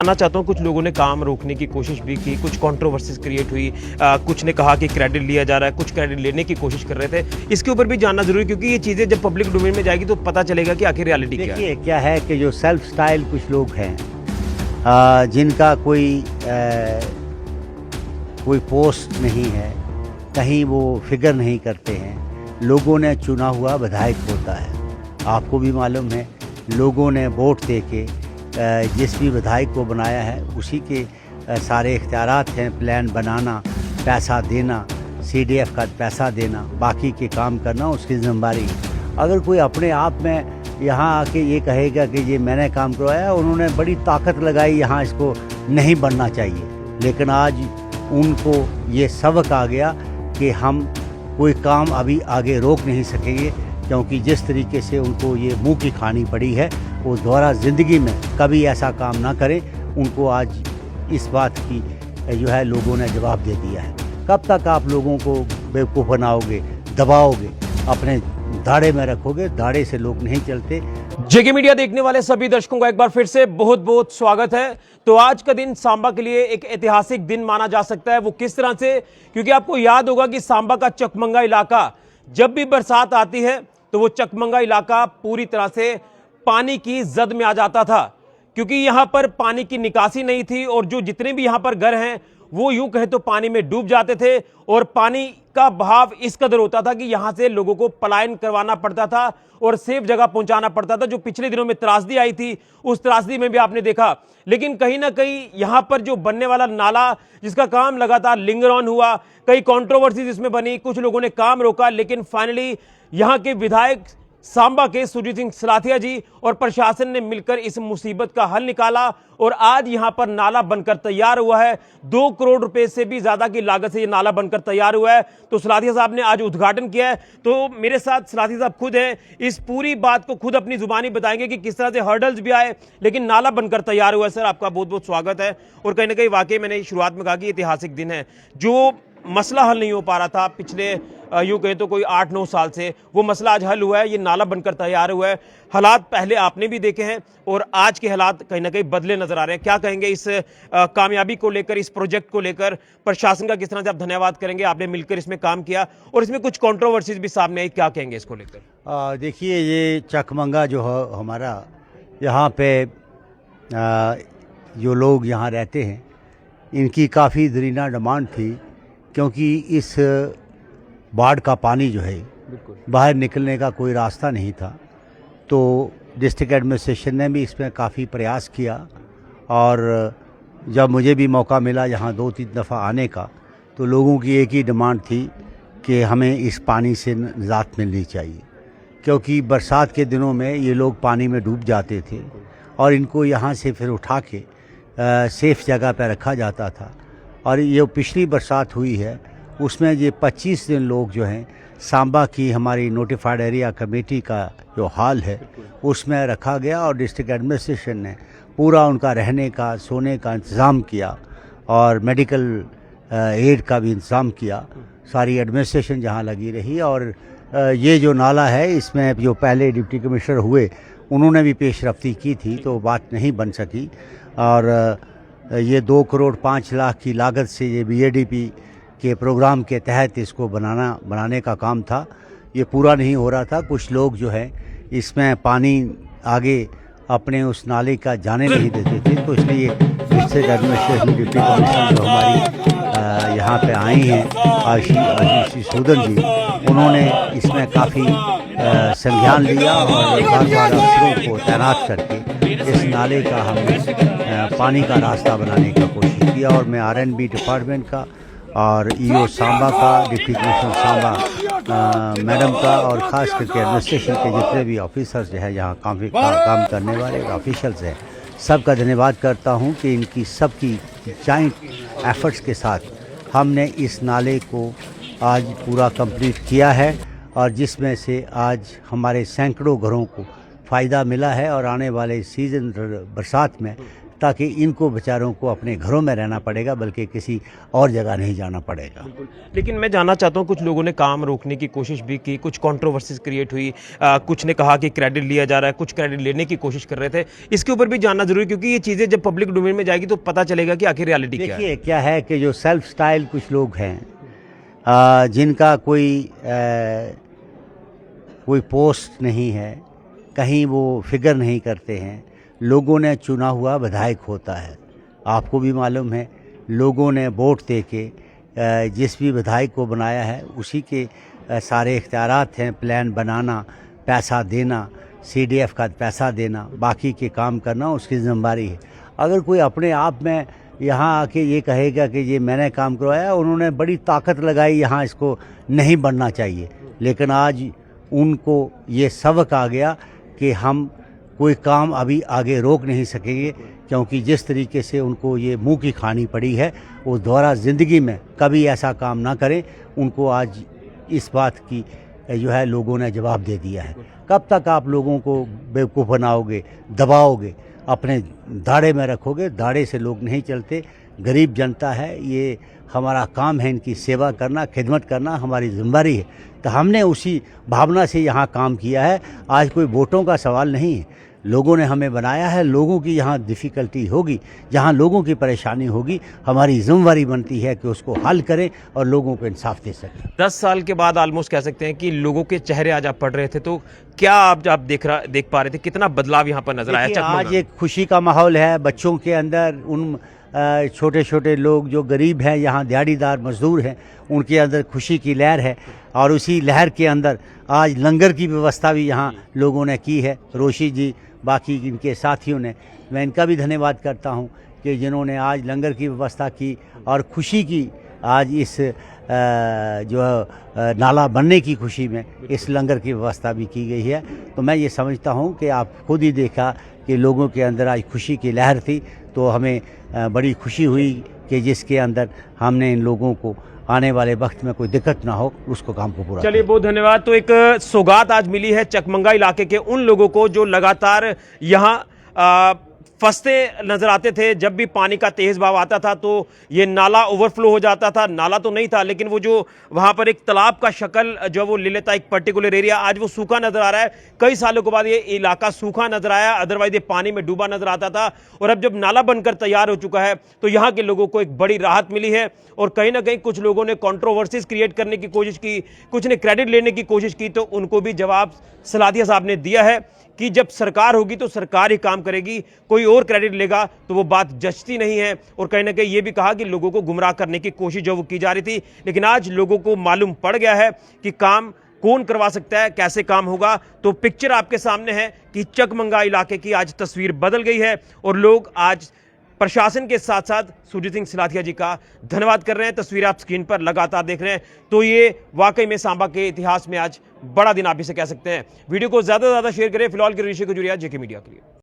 जानना चाहता हूँ, कुछ लोगों ने काम रोकने की कोशिश भी की, कुछ कंट्रोवर्सीज क्रिएट हुई, कुछ ने कहा कि क्रेडिट लिया जा रहा है, कुछ क्रेडिट लेने की कोशिश कर रहे थे। इसके ऊपर भी जानना जरूरी, क्योंकि ये चीज़ें जब पब्लिक डोमेन में जाएगी तो पता चलेगा कि आखिर रियलिटी क्या है। देखिए क्या है कि जो सेल्फ स्टाइल कुछ लोग हैं जिनका कोई पोस्ट नहीं है, कहीं वो फिगर नहीं करते हैं, लोगों ने चुना हुआ विधायक होता है। आपको भी मालूम है, लोगों ने वोट दे के जिस भी विधायक को बनाया है उसी के सारे इख्तियारात हैं, प्लान बनाना, पैसा देना, CDF का पैसा देना, बाकी के काम करना उसकी जिम्मेदारी। अगर कोई अपने आप में यहाँ आके ये कहेगा कि ये मैंने काम करवाया, उन्होंने बड़ी ताकत लगाई यहाँ, इसको नहीं बनना चाहिए, लेकिन आज उनको ये सबक आ गया कि हम कोई काम अभी आगे रोक नहीं सकेंगे, क्योंकि जिस तरीके से उनको ये मुंह की खानी पड़ी है वो दोबारा ज़िंदगी में कभी ऐसा काम ना करें। उनको आज इस बात की जो है लोगों ने जवाब दे दिया है। कब तक आप लोगों को बेवकूफ़ बनाओगे, दबाओगे, अपने दाड़े में रखोगे? दाड़े से लोग नहीं चलते। जेके मीडिया देखने वाले सभी दर्शकों का एक बार फिर से बहुत बहुत स्वागत है। तो आज का दिन सांबा के लिए एक ऐतिहासिक दिन माना जा सकता है। वो किस तरह से, क्योंकि आपको याद होगा कि सांबा का चकमंगा इलाका जब भी बरसात आती है तो वो चकमंगा इलाका पूरी तरह से पानी की जद में आ जाता था, क्योंकि यहां पर पानी की निकासी नहीं थी और जो जितने भी यहां पर घर हैं वो यूं कहे तो पानी में डूब जाते थे और पानी का बहाव इस कदर होता था कि यहां से लोगों को पलायन करवाना पड़ता था और सेफ जगह पहुंचाना पड़ता था। जो पिछले दिनों में त्रासदी आई थी, उस त्रासदी में भी आपने देखा। लेकिन कहीं ना कहीं यहां पर जो बनने वाला नाला, जिसका काम लगातार लिंगर ऑन हुआ, कई कंट्रोवर्सीज इसमें बनी, कुछ लोगों ने काम रोका, लेकिन फाइनली यहां के विधायक सांबा के सुरजीत सिंह सलाथिया जी और प्रशासन ने मिलकर इस मुसीबत का हल निकाला और आज यहां पर नाला बनकर तैयार हुआ है। 2 करोड़ रुपए से भी ज्यादा की लागत से यह नाला बनकर तैयार हुआ है। तो सलाथिया साहब ने आज उद्घाटन किया है। तो मेरे साथ सलाथिया साहब खुद हैं, इस पूरी बात को खुद अपनी जुबानी बताएंगे कि किस तरह से हर्डल्स भी आए लेकिन नाला बनकर तैयार हुआ है। सर, आपका बहुत बहुत स्वागत है। और कहीं ना कहीं वाकई मैंने शुरुआत में कहा कि ऐतिहासिक दिन है। जो मसला हल नहीं हो पा रहा था पिछले यूं कहें तो कोई 8-9 साल से, वो मसला आज हल हुआ है, ये नाला बनकर तैयार हुआ है। हालात पहले आपने भी देखे हैं और आज के हालात कहीं ना कहीं बदले नजर आ रहे हैं। क्या कहेंगे इस कामयाबी को लेकर, इस प्रोजेक्ट को लेकर? प्रशासन का किस तरह से आप धन्यवाद करेंगे? आपने मिलकर इसमें काम किया और इसमें कुछ कंट्रोवर्सीज भी सामने आई, क्या कहेंगे इसको लेकर? देखिए, ये चकमंगा जो है हमारा, यहाँ पे जो लोग यहाँ रहते हैं इनकी काफ़ी दरीना डिमांड थी, क्योंकि इस बाढ़ का पानी जो है बाहर निकलने का कोई रास्ता नहीं था। तो डिस्ट्रिक्ट एडमिनिस्ट्रेशन ने भी इसमें काफ़ी प्रयास किया और जब मुझे भी मौका मिला यहाँ 2-3 दफ़ा आने का, तो लोगों की एक ही डिमांड थी कि हमें इस पानी से निजात मिलनी चाहिए, क्योंकि बरसात के दिनों में ये लोग पानी में डूब जाते थे और इनको यहाँ से फिर उठा के सेफ जगह पर रखा जाता था। और ये पिछली बरसात हुई है उसमें ये 25 दिन लोग जो हैं सांबा की हमारी नोटिफाइड एरिया कमेटी का जो हाल है उसमें रखा गया और डिस्ट्रिक्ट एडमिनिस्ट्रेशन ने पूरा उनका रहने का, सोने का इंतज़ाम किया और मेडिकल एड का भी इंतज़ाम किया। सारी एडमिनिस्ट्रेशन जहाँ लगी रही। और ये जो नाला है इसमें जो पहले डिप्टी कमिश्नर हुए उन्होंने भी पेशरफ्ती की थी, तो बात नहीं बन सकी। और ये 2 करोड़ 5 लाख की लागत से ये BADP के प्रोग्राम के तहत इसको बनाने का काम था, ये पूरा नहीं हो रहा था। कुछ लोग जो है इसमें पानी आगे अपने उस नाले का जाने नहीं देते थे, तो इसलिए डिस्ट्रिक्ट एडमिनिस्ट्रेशन डिप्टी कमिश्नर जो हमारी यहाँ पे आई हैं आशीष सूदन जी, उन्होंने इसमें काफ़ी संज्ञान लिया और बार अफसरों को तैनात करके इस नाले का हमने पानी का रास्ता बनाने का कोशिश किया। और मैं R&B डिपार्टमेंट का और EO सांबा का, डिप्टी कमिश्नर सांबा मैडम का और ख़ास करके एडमिनिस्ट्रेशन के जितने भी ऑफिसर्स जो है यहाँ काम करने वाले ऑफिशियल्स हैं, सबका धन्यवाद करता हूँ कि इनकी सबकी जॉइंट एफर्ट्स के साथ हमने इस नाले को आज पूरा कंप्लीट किया है और जिसमें से आज हमारे सैकड़ों घरों को फ़ायदा मिला है और आने वाले सीज़न बरसात में ताकि इनको बेचारों को अपने घरों में रहना पड़ेगा, बल्कि किसी और जगह नहीं जाना पड़ेगा। लेकिन मैं जानना चाहता हूँ, कुछ लोगों ने काम रोकने की कोशिश भी की, कुछ कंट्रोवर्सीज क्रिएट हुई, कुछ ने कहा कि क्रेडिट लिया जा रहा है, कुछ क्रेडिट लेने की कोशिश कर रहे थे। इसके ऊपर भी जानना जरूरी, क्योंकि ये चीज़ें जब पब्लिक डोमेन में जाएगी तो पता चलेगा कि आखिर रियलिटी क्या है। देखिए क्या है कि जो सेल्फ स्टाइल कुछ लोग हैं, जिनका कोई पोस्ट नहीं है, कहीं वो फिगर नहीं करते हैं, लोगों ने चुना हुआ विधायक होता है। आपको भी मालूम है, लोगों ने वोट दे के जिस भी विधायक को बनाया है उसी के सारे इख्तियारात हैं, प्लान बनाना, पैसा देना, CDF का पैसा देना, बाकी के काम करना उसकी जिम्मेदारी है। अगर कोई अपने आप में यहाँ आके ये कहेगा कि ये मैंने काम करवाया, उन्होंने बड़ी ताकत लगाई यहाँ, इसको नहीं बढ़ना चाहिए, लेकिन आज उनको ये सबक आ गया कि हम कोई काम अभी आगे रोक नहीं सकेंगे, क्योंकि जिस तरीके से उनको ये मुंह की खानी पड़ी है, वो दोबारा ज़िंदगी में कभी ऐसा काम ना करें। उनको आज इस बात की जो है लोगों ने जवाब दे दिया है। कब तक आप लोगों को बेवकूफ़ बनाओगे, दबाओगे, अपने दाड़े में रखोगे? दाड़े से लोग नहीं चलते। गरीब जनता है, ये हमारा काम है, इनकी सेवा करना, खिदमत करना हमारी जिम्मेदारी है। तो हमने उसी भावना से यहाँ काम किया है। आज कोई वोटों का सवाल नहीं है, लोगों ने हमें बनाया है। लोगों की यहाँ डिफ़िकल्टी होगी, जहाँ लोगों की परेशानी होगी, हमारी जिम्मेदारी बनती है कि उसको हल करें और लोगों को इंसाफ दे सकें। 10 साल के बाद ऑलमोस्ट कह सकते हैं कि लोगों के चेहरे आज आप पढ़ रहे थे, तो क्या आप देख पा रहे थे, कितना बदलाव यहाँ पर नजर आया? आज एक खुशी का माहौल है बच्चों के अंदर। उन छोटे छोटे लोग जो गरीब हैं, यहाँ दिहाड़ीदार मजदूर हैं, उनके अंदर खुशी की लहर है। और उसी लहर के अंदर आज लंगर की व्यवस्था भी यहाँ लोगों ने की है। रोशी जी, बाकी इनके साथियों ने, मैं इनका भी धन्यवाद करता हूँ कि जिन्होंने आज लंगर की व्यवस्था की और खुशी की। आज इस जो नाला बनने की खुशी में इस लंगर की व्यवस्था भी की गई है। तो मैं ये समझता हूँ कि आप खुद ही देखा कि लोगों के अंदर आज खुशी की लहर थी, तो हमें बड़ी खुशी हुई कि जिसके अंदर हमने इन लोगों को आने वाले वक्त में कोई दिक्कत ना हो, उसको काम को पूरा। चलिए, बहुत धन्यवाद। तो एक सौगात आज मिली है चकमंगा इलाके के उन लोगों को जो लगातार यहाँ फंसते नजर आते थे। जब भी पानी का तेज बहाव आता था तो ये नाला ओवरफ्लो हो जाता था। नाला तो नहीं था, लेकिन वो जो वहां पर एक तालाब का शक्ल जो वो ले लेता, एक पर्टिकुलर एरिया, आज वो सूखा नजर आ रहा है। कई सालों के बाद ये इलाका सूखा नजर आया, अदरवाइज ये पानी में डूबा नजर आता था। और अब जब नाला बनकर तैयार हो चुका है तो यहाँ के लोगों को एक बड़ी राहत मिली है। और कहीं ना कहीं कुछ लोगों ने कंट्रोवर्सीज क्रिएट करने की कोशिश की, कुछ ने क्रेडिट लेने की कोशिश की, तो उनको भी जवाब सलादिया साहब ने दिया है कि जब सरकार होगी तो सरकार ही काम करेगी, कोई और क्रेडिट लेगा तो वो बात जचती नहीं है। और कहीं ना कहीं ये भी कहा कि लोगों को गुमराह करने की कोशिश जो वो की जा रही थी, लेकिन आज लोगों को मालूम पड़ गया है कि काम कौन करवा सकता है, कैसे काम होगा। तो पिक्चर आपके सामने है कि चकमंगा इलाके की आज तस्वीर बदल गई है और लोग आज प्रशासन के साथ साथ सुरजीत सिंह सिलाथिया जी का धन्यवाद कर रहे हैं। तस्वीरें आप स्क्रीन पर लगातार देख रहे हैं, तो ये वाकई में सांबा के इतिहास में आज बड़ा दिन आप इसे कह सकते हैं। वीडियो को ज्यादा से ज्यादा शेयर करें। फिलहाल के ऋषि को जुड़िया JK मीडिया के लिए।